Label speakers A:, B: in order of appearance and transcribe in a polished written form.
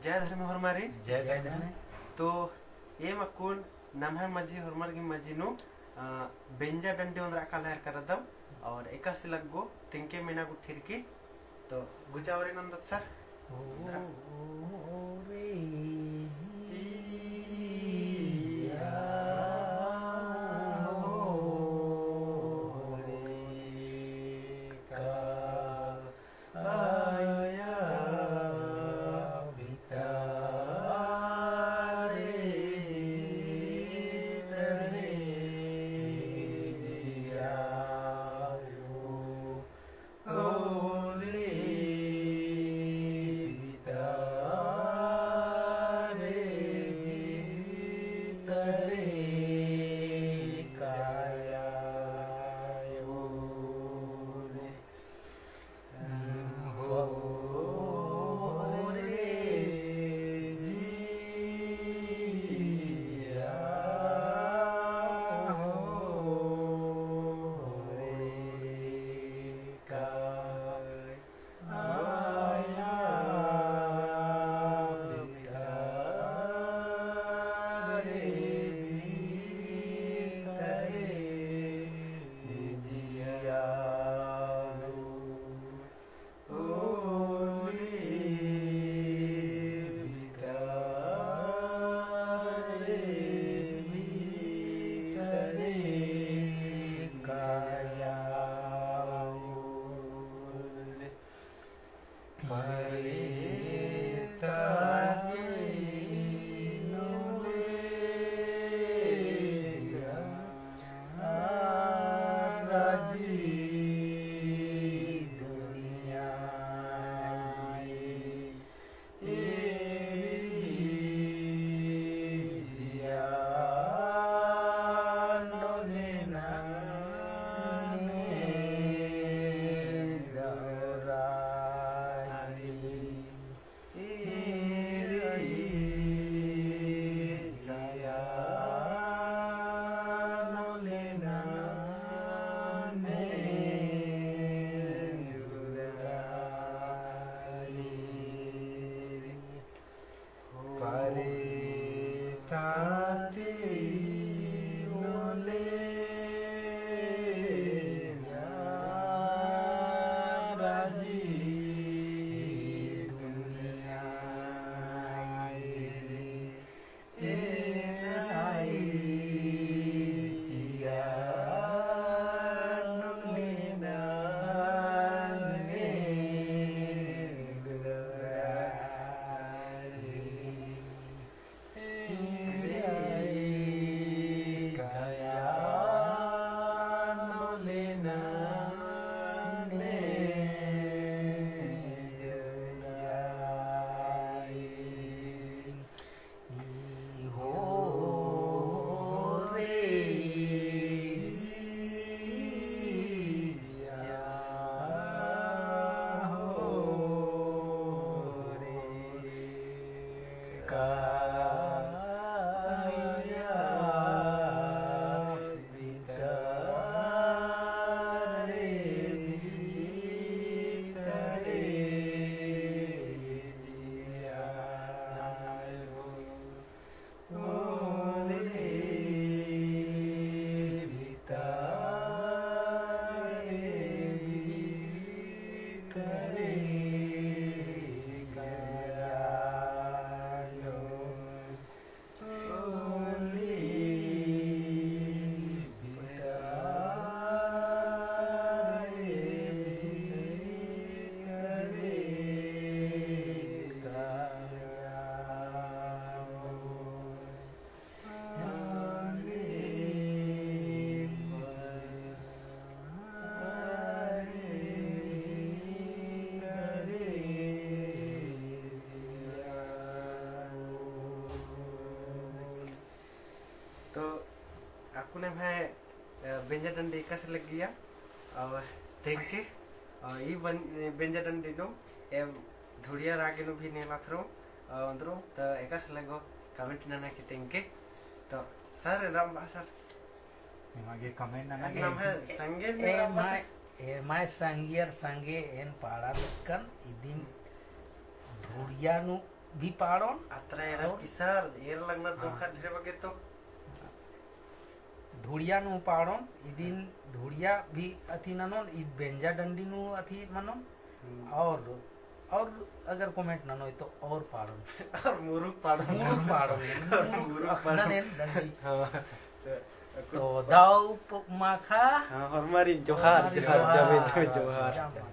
A: जय धर्म हरमारी
B: जय धर्म
A: तो ये मकुन नमः मजी हरमार की मजी नु बेंजा डंडे उंदरा कलर करदम और एका से लगो तिंके मीना गुठिर की तो गुजावरी नंदत सर आपने मैं बेंजा डंडे का से लग गया और देख के और ये बेंजा डंडे नो ए धुड़िया रागे नो भी नेला थरो अंदरो तो एका से लगो कमेंट ना की तेंके तो सर राम सर
B: निमागे कमेंट ना
A: नाम है संगे
C: माय संगियर संगे एन पाड़ा लक्कन इदिम धुड़िया नु भी पाड़ोन
A: अत्रा एरा किसर एर लगनर जोखा ढेर बगे तो
C: धुड़िया नु पाड़ोन इदिन धुड़िया भी अथी ननोन इ बेंजा डंडी नु अथी मनोन और अगर कमेंट ननो तो और पाड़ोन
A: और मुरुक पाड़ो
C: मुरुक पाड़ोन
A: मुरुक
C: अखना डंडी
A: हाँ
C: तो दाऊ माखा
A: हाँ हमारी जोहार जोहार जमे जोहार
C: जामा